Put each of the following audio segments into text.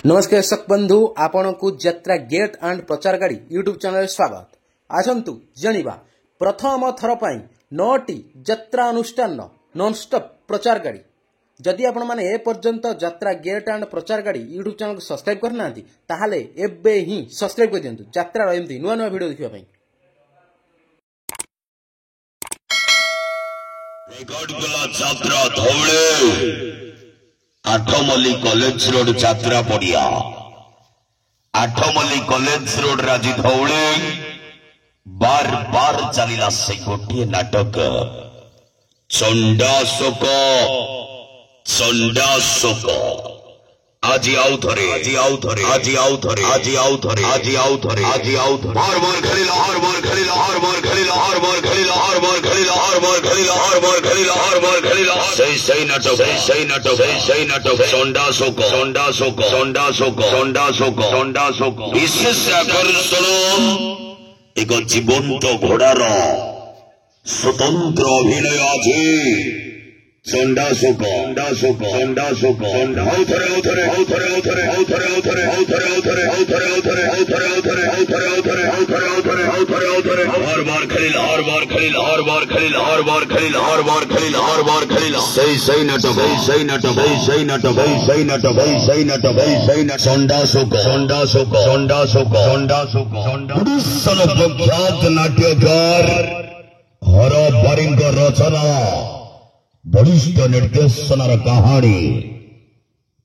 नमस्कार दर्शक बंधु आपण को यात्रा गेट एंड प्रचार गाड़ी यूट्यूब चैनल स्वागत। आसतु जानिबा प्रथम थर पर 9टी यात्रा अनुष्ठान नॉनस्टॉप प्रचार गाड़ी। जदि आपण माने ए पर्यंत यात्रा गेट एंड प्रचार गाड़ी यूट्यूब चैनल को सब्सक्राइब करना ताहले एबे ही सब्सक्राइब कर दियंतु यात्रा एमती नुआ नुआ वीडियो देखिबा पई। छात्रा धौले आठमल्ली कॉलेज रोड छात्रा पड़िया आठमल्ली कॉलेज रोड राजी धौले बार बार चलिला से गोटे नाटक चंडाशोक आज आउ थरे बार बार खेलिला हर बार खेलिला हर बार खेलिला हर बार खेलिला हर बार खेलिला हर बार खेलिला हर बार खेलिला हर बार खेलिला सही नाटक चंडाशोक विशेष आकर्षण एक जीवंत घोड़ार स्वतंत्र अभिनय आज चंडाशोक हर बार खेलिला हर बार खेलिला हर बार खेलिला हर बार खेलिला हर बार खेलिला हर बार खेलिला सही नाटक चंडाशोक प्रख्यात नाट्यकार हर बारिंग रचना बलिष्ठ निर्देशनार कहानी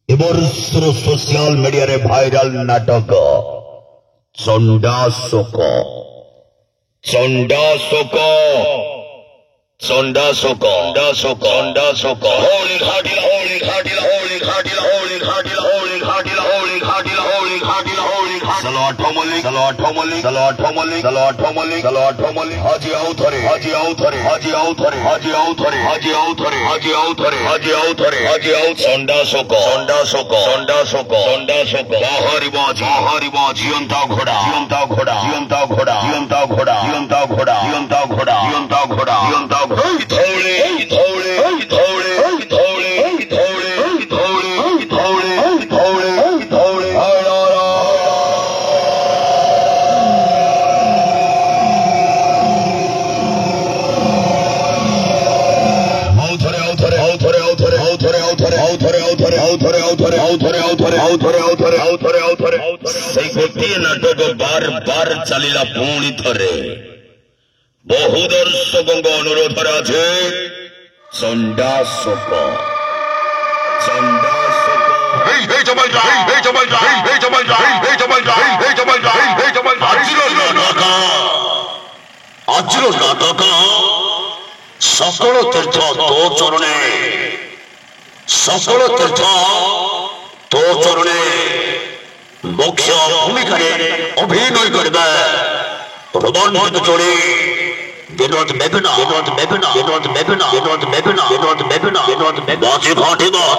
एबर्षर सोशल मीडिया रे भाइराल नाटक चंडाशोक होली घाटिला चलो आठमल्ली हाजी आउ चंडाशोक बाहरिबा जियंता घोड़ा गोटे नाटक बार बार चलिला पुणी थरे बहु दर्शक अनुरोध राजे चंडाशोक आजिर नाटक सकल तीर्थ तो चरणे सकल तीर्थ तो चरणे मुख्य भूमिका अभिनय करबे रोमांटिक जोड़ी विनोद मेघना बाजी घाटी भवन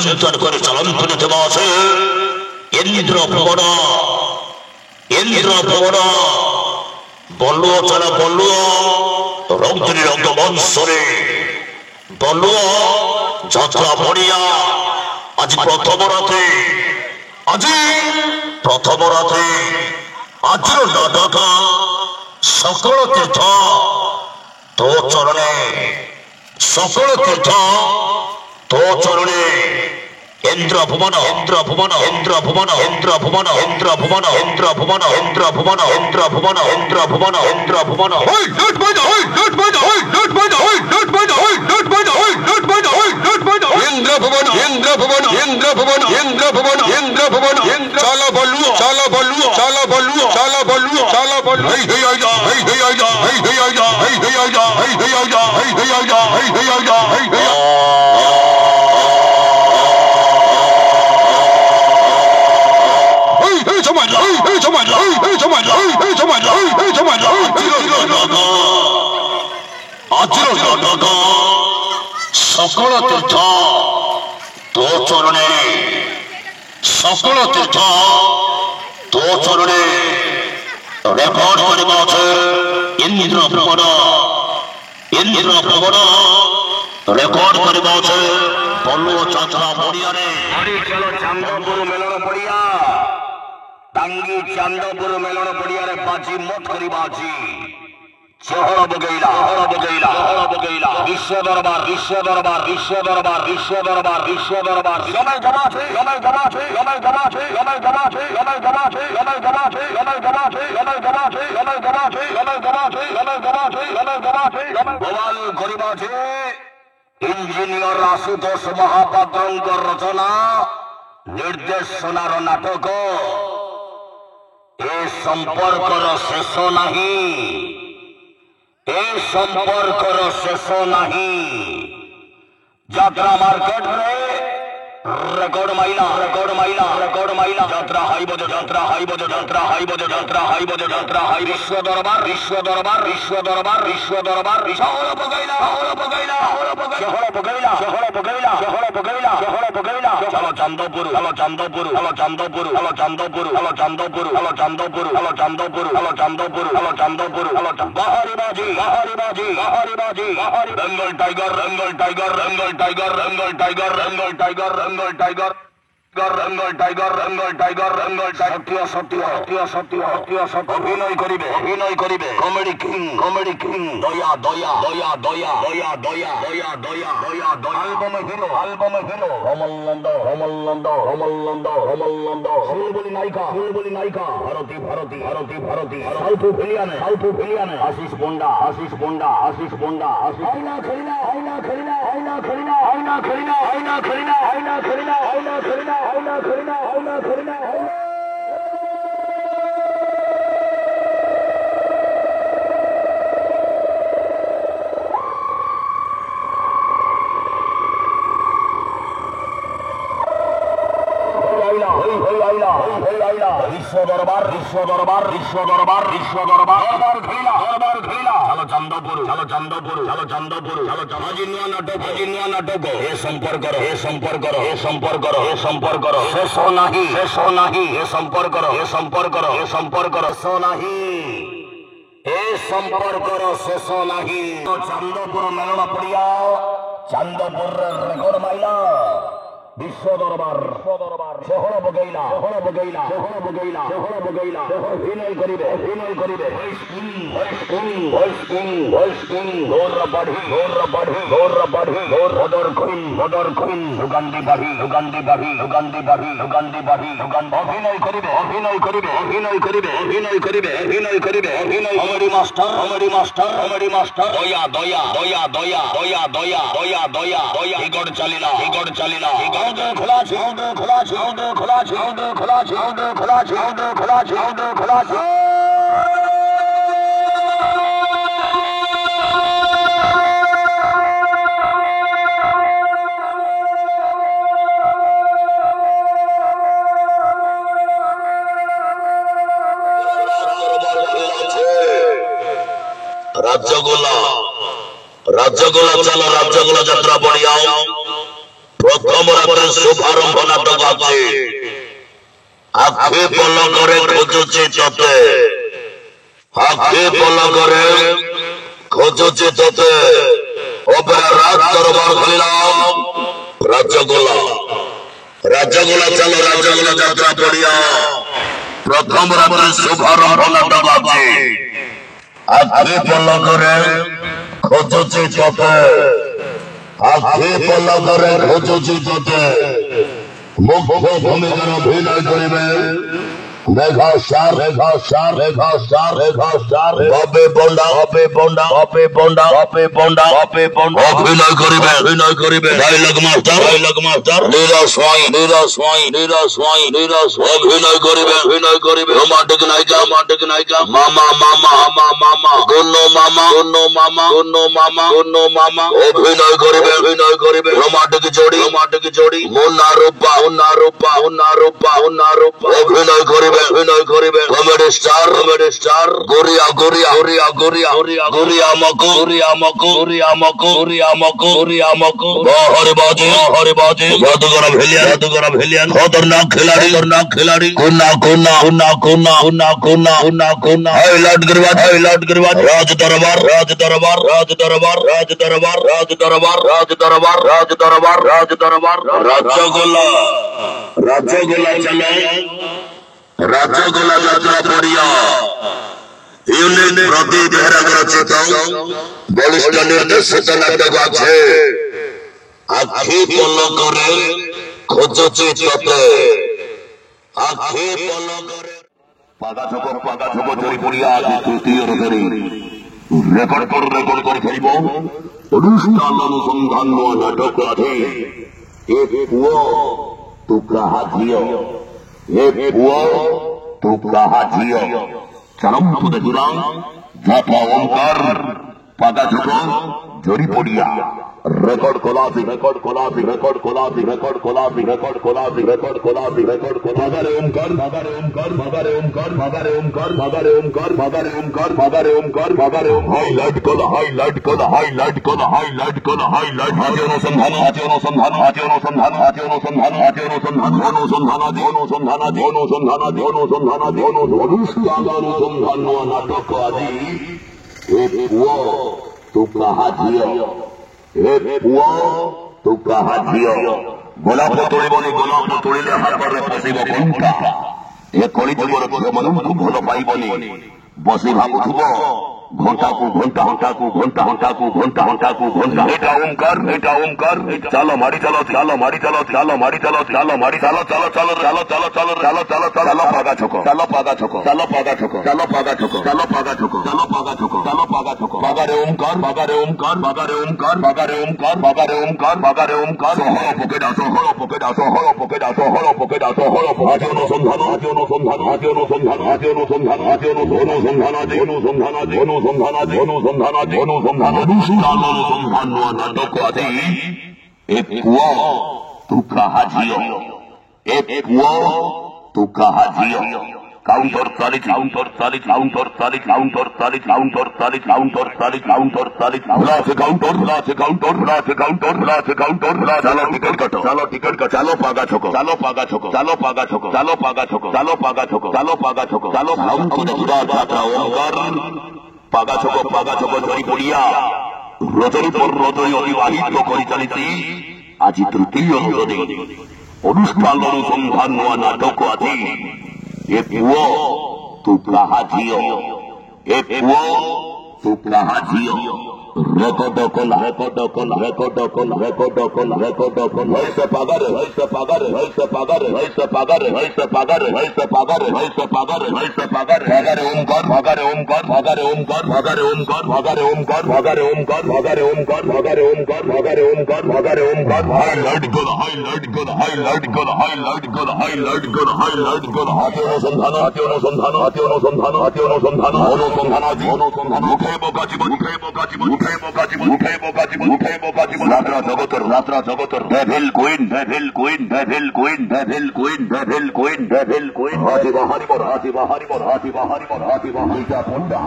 चिंतन कर चलंत इंद्र भवन बलुआ चला बलुआ रंगनी रंग मंचरे बलुआ यात्रा पड़िया आज प्रथम रात्रि आज नाटक सकल तीर्थ तो चरणे सकल तीर्थ तो चरणे इंद्र भुवन জগৎ সকল তীর্থ তো চরণে সকল তীর্থ তো চরণে রেকর্ড করিব ইন্দ্র ভবন রেকর্ড করিব পল্লব যাত্রা পড়িয়ারে চলো চান্দপুর মেলন পড়িয়া টাঙ্গি চান্দপুর মেলন পড়িয়ারে বাজি মত করিবা আজি শহর বগেইলা বিশ্ব দরবার সময় জমাছে ভবান করিবাছে ইঞ্জিনিয়র আশুতোষ মহাপাত্রঙ্কর রচনা ନିର୍ଦ୍ଦେଶନାର ନାଟକ ଏ ସମ୍ପର୍କର ଶେଷ ନାହିଁ ଯାତ୍ରା ମାର୍କେଟରେ ରେକର୍ଡ ମାଇଲା ଯାତ୍ରା ହାଇବ ବିଶ୍ୱ ଦରବାର ଶହଳ ପକେଇଲା চলো চান্দপুর বেঙ্গল টাইগার সত্য অভিনয় করিবে কমেডি কিং দয়া অ্যালবাম হিরো অমল নন্দ ফুলবলি নায়িকা ভারতী সাউথ ভিলিয়ান আশিস পন্ডা বিশ্ব দরবার চলো চান্দপুর আজি নূয়া নাটক এ সম্পর্কর শেষ নাহি এ সম্পর্কর শেষ নাহি চান্দপুর মেলন পড়িয়া চান্দপুর রেকর্ড মাইলা বিশ্ব দরবার শহর বগেইলা অভিনয় করিবে ভয়েস কিং গৌর বাড়ি মদর কুইন সুগন্ধি বাড়ি অভিনয় করিবে কমেডি মাস্টার দয়া হিগড় চালিলা খোলা রাজ্যগুলা যাত্রা পড়িয়াও প্রথম রাত্রে শুভারম্ভ নাটক আছে আখি পলকরে খোঁজুছি তোতে অপেরা রাত দরবার খুলিলাম রাজ্যগুলা যাত্রা পড়িয়া প্রথম রাত্রে শুভারম্ভ নাটক আছে আখি পলকরে খোঁজুছি তোতে মুখ্য ভূমিকার অভিনয় করিবে মেঘা স্টার অপে পন্ডা অভিনয় করিবে ডায়লগ মাস্টার নীরজ স্বাই অভিনয় করিবে রোমান্টিক নায়িকা মামা গণ্য মামা অভিনয় করিবে রোমান্টিক জোড়ি মুন্না রূপা অভিনয় করিবে কমেডি স্টার গরিয়া গরিয়া গরিয়া গরিয়া গরিয়া গরিয়া মকো গরিয়া মকো গরিয়া মকো গরিয়া মকো গরিয়া মকো হরে বাজে জাদুগরা ভেলিয়ান খতরনাক খিলাড়ি কোনা কোনা কোনা কোনা কোনা কোনা কোনা কোনা হাইলাইট গরবাজ রাজ দরবার রাজ্যগোলা চলে রাজ্যগোলা যাত্রা পড়িয়া ইউনিট প্রতি বেহরা রচিত বলিষ্ঠ নির্দেশিত নাটক আছে আখি পলকরে খোঁজছে ততে আখি পলকরে পাগা ছোপ জড়ি পড়িয়া তৃতীয় ধরে রেকর্ড করে খেলিব অনুষ্ঠান অনুসন্ধান নাটক আছে এ পুয় তু কাহা ঝিও এ পুয় তু কাহা ঝিও চরম পুদুরা ঝাপা ওঙ্কার পাগা ছোপ জড়ি পড়িয়া রেকর্ড কোলাবি ভাগারে ওমকার হাইলাইট কলা হাতি অনুসন্ধান নাটক আদি তু কাহা ঝিও তু কাহা ঝিও গোলাপ তোড়িলে হাতরে পশিব ঘণ্টা এ কলিযুগর ঝিଅମାନଙ୍କୁ ଭଲ ପାଇବନି ବସି ଭାବୁଥିବ ঘণ্টাକୁ ঘণ্টা এটা ওমকার চালো মারি চালো পাগা ছক বাগারে ওমকার শহর পকেট অনুসন্ধান নাটক আদি এ পুয় তু কাহা ঝিও কাউন্টার চালিত চালো টিকট কাটো চালো পাগা ছক যাত্রা ওমকার পাগা ছক জড়ি পড়িয়া রজনী অতিবাহিত করে চালিছি আজি তৃতীয় দিন অনুষ্ঠান অনুসন্ধান নাটক আদি এ পুয় তু কাহা ঝিও রেকর্ড কলা হইছে পাগারে হাইলাইট গলা হাতি অনুসন্ধান মুখে বোকা জীবন যাত্রা জগতর ডেভিল কুইন হাতি বাহারিবর নিজা পন্ডা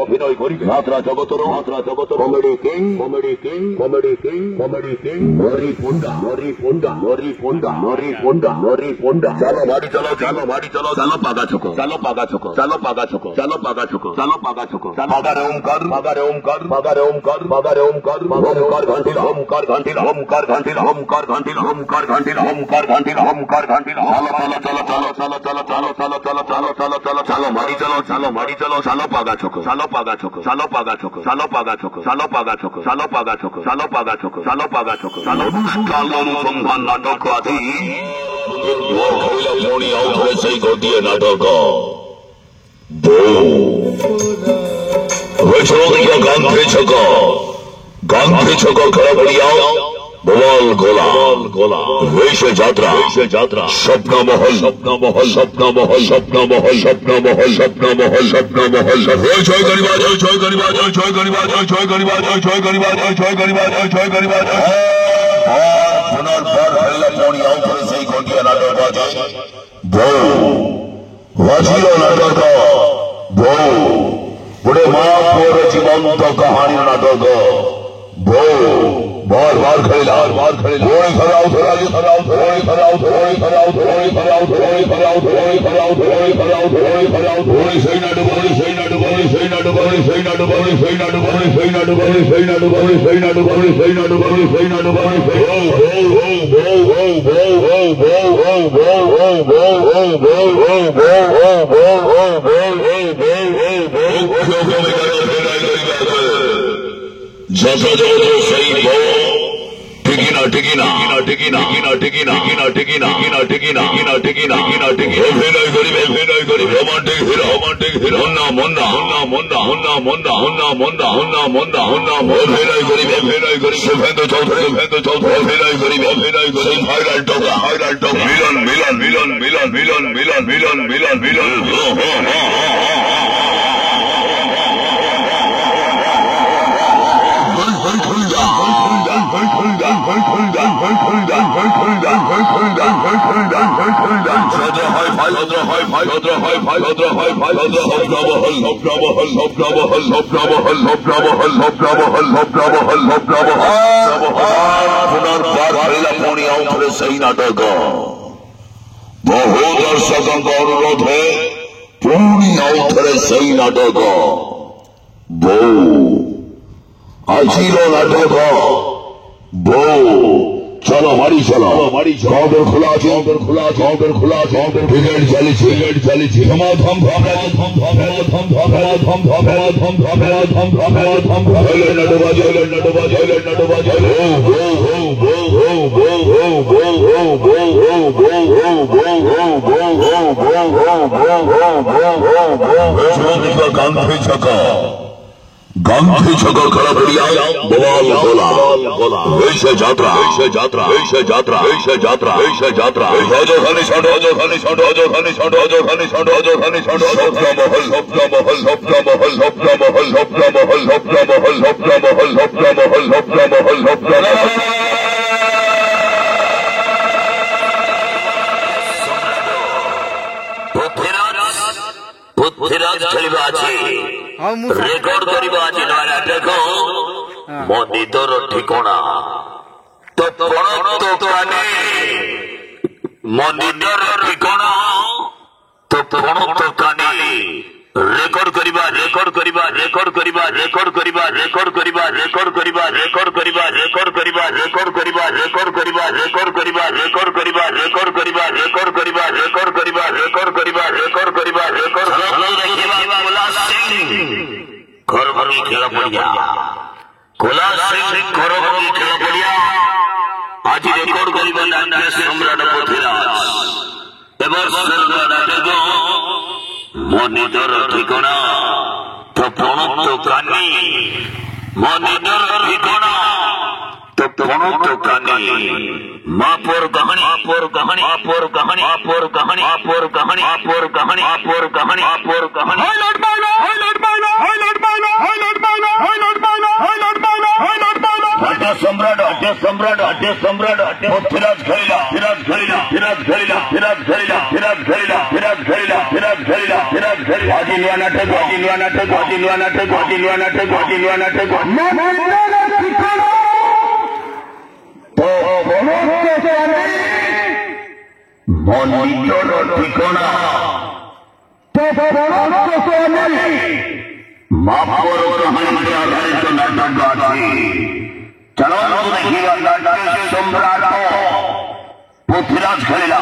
অভিনয় করিবে যাত্রা জগতর কমেডি কিং নরি পন্ডা চালো মারি চলো চালো পাগা ছক পাগারে ওমকার চালো মারি চলো চালো পাগা ছক অনুসন্ধান নাটক আদি মনি আউথরে সেই গদিয়ে নাটক গান্ধী ছক খেলা পড়িয়া বল গোলা হয়েছে যাত্রা স্বপ্নমহল জয় গরিবা पुनर्बार खेलने पुणी आउ थे से गोटिया नाटक बाजे बहु वजीरो नाटक बहु बुढ़े माँ पुअर जीवंत कहानी नाटक बहु बार बार खेला होली खराउ होली खराउ होली खराउ होली खराउ होली खराउ होली खराउ होली खराउ होली खराउ होली खराउ होली सही नाटक होली सही नाटक होली सही नाटक होली सही नाटक होली सही नाटक होली सही नाटक होली सही नाटक होली सही नाटक होली सही नाटक होली सही नाटक होली जैसा जो सही हो टिकीना टिकीना टिकीना टिकीना टिकीना टिकीना टिकीना टिकीना टिकीना टिकीना टिकीना अभिनय करी रोमांटिक हीरो होन्ना मोन्ना होन्ना मोन्ना अभिनय करी सुभेंद्र चौधरी अभिनय करी भाईलाल टोका मिलन सही नाटक बहुत दर्शकों का अनुरोध है पुणी आउ थे सही नाटक बहु आजीरो नाटक बहु चलो मारी चलो काउंटर खुला टिकट चली धमाधम गांधी छका खड़ा बढ़िया बवाल बोला वैश्य यात्रा राजो खानी छांड रेकर्ड करिबा आज नया देखो मनिदर ठिकाना तो पण तो काने मनिदर ठिकाना तो पण तो काने रेकर्ड करिबा खरभंगी खेल पड़िया कोला सिंह खरभंगी खेल पड़िया आज रेकर्ड करिबा नाट्य सम्राट पृथ्वीराज एबर सरकार नाटक मनिदर ठिकाना तो पण तो कानी मनिदर ठिकाना तो पण तो कानी मापोर कहानी सम्राट पृथ्वीराज खेला मनिदर ठिकाना मापोर कहानी पर आधारित नाटक अछि चलो देखिए नाटक सम्राट पृथ्वीराज खेला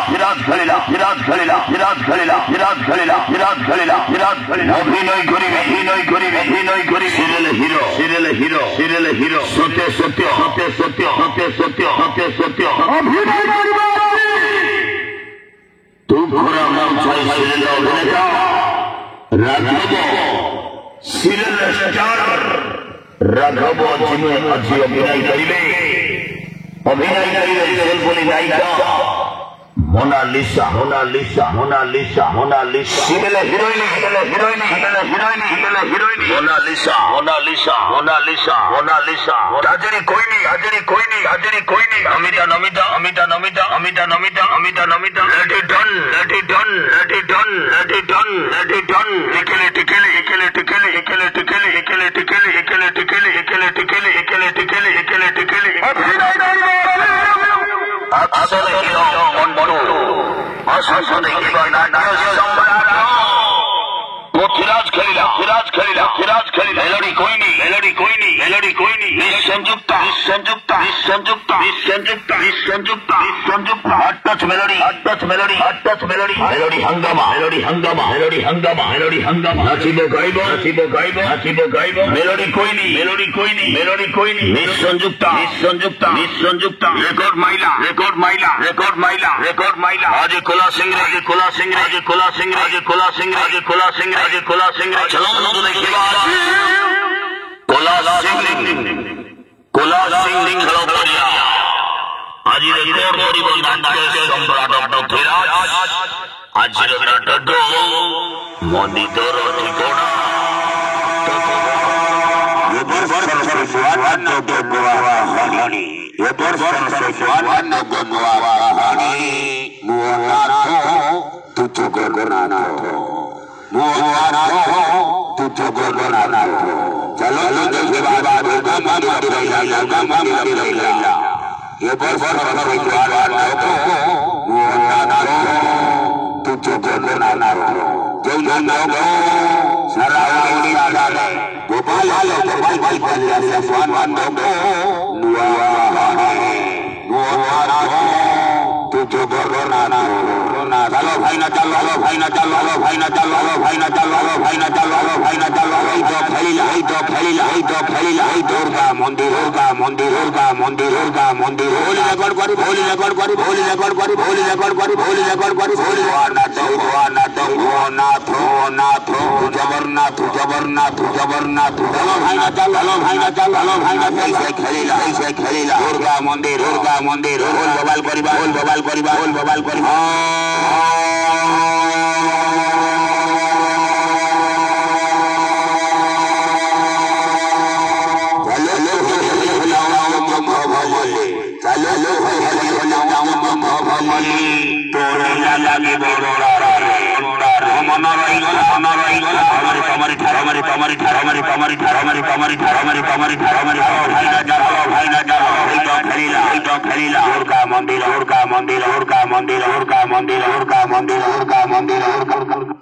अभिनय करी सिरियल हिरो सत्य तू घोड़ा नाम सिरियल अभिनेता राघव सिरियल स्टार राघव जिम्मे अच्छी अभिनय करिले सेल बोली नायिका মোনালিসা মোনালিসা মোনালিসা মোনালিসা হিটেলে হিরোইন হিটেলে হিরোইন হিটেলে হিরোইন হিটেলে হিরোইন মোনালিসা মোনালিসা মোনালিসা মোনালিসা হাজারি कोई नहीं हाजिरी कोई नहीं हाजिरी कोई नहीं Amita Namita Amita Namita Amita Namita Amita Namita let it done let it done let it done let it done let it done टिकेले टिकेले टिकेले टिकेले टिकेले टिकेले टिकेले टिकेले टिकेले टिकेले टिकेले टिकेले टिकेले टिकेले टिकेले टिकेले असले हिरो मोंटू असले हिरो नाना वो फिराज खलीला फिराज खलीला फिराज खलीला मेलोडी कोई नहीं मेलोडी कोई नहीं मेलोडी कोई नहीं निसंयुक्ता निसंयुक्ता निसंयुक्ता निसंयुक्ता निसंयुक्ता निसंयुक्ता हट टच मेलोडी हट टच मेलोडी हट टच मेलोडी मेलोडी हंगामा मेलोडी हंगामा मेलोडी हंगामा मेलोडी हंगामा नाचिबो गाइबो नाचिबो गाइबो नाचिबो गाइबो मेलोडी कोई नहीं मेलोडी कोई नहीं मेलोडी कोई नहीं निसंयुक्ता निसंयुक्ता निसंयुक्ता रेकॉर्ड माइला रेकॉर्ड माइला रेकॉर्ड माइला रेकॉर्ड माइला आज कोला सिंह आज कोला सिंह आज कोला सिंह आज कोला सिंह आज कोला सिंह आज कोला सिंह चलो देखिए कोला सिंह खेलो बढ़िया आज रेकॉर्ड करी बंदाके सम्राट पृथ्वीराज आज रेकॉर्ड मोदी तोर ठिकाना ये वर्ष से स्वागत के गोवा हानी ये वर्ष से स्वागत के गोवा हानी मुआना तुझको गोनाना मुआना तुझको गोनाना चलो देखिए बाबा ये वर्ष से स्वागत के मुआना तुझको गोनाना जय नाना सारा इंडिया डाले गोपाल गोपाल भाई बलिया से स्वागत को तुझको गोनाना चलो भाई ना चलो लो भाई ना चलो लो भाई ना चलो लो भाई ना चलो लो भाई ना चलो लो भाई ना चलो এই তো খেলিলা এই তো খেলিলা এই তো খেলিলা এই দুর্গা মন্দির দুর্গা মন্দির দুর্গা মন্দির দুর্গা মন্দির ভোলি রেকর্ড করি ভোলি রেকর্ড করি ভোলি রেকর্ড করি ভোলি রেকর্ড করি ভোলি রেকর্ড করি ভোলি জগন্নাথ জগন্নাথ জগন্নাথ জগন্নাথ জগন্নাথ চলো ভাই না চলো লো ভাই না চলো ভাই না এই খেলিলা দুর্গা মন্দির ভোল ববাল করিবা ভোল ববাল করিবা ভোল ববাল করিবা दुर्गा मंदिर दुर्गा मंदिर दुर्गा मंदिर दुर्गा मंदिर दुर्गा मंदिर दुर्गा मंदिर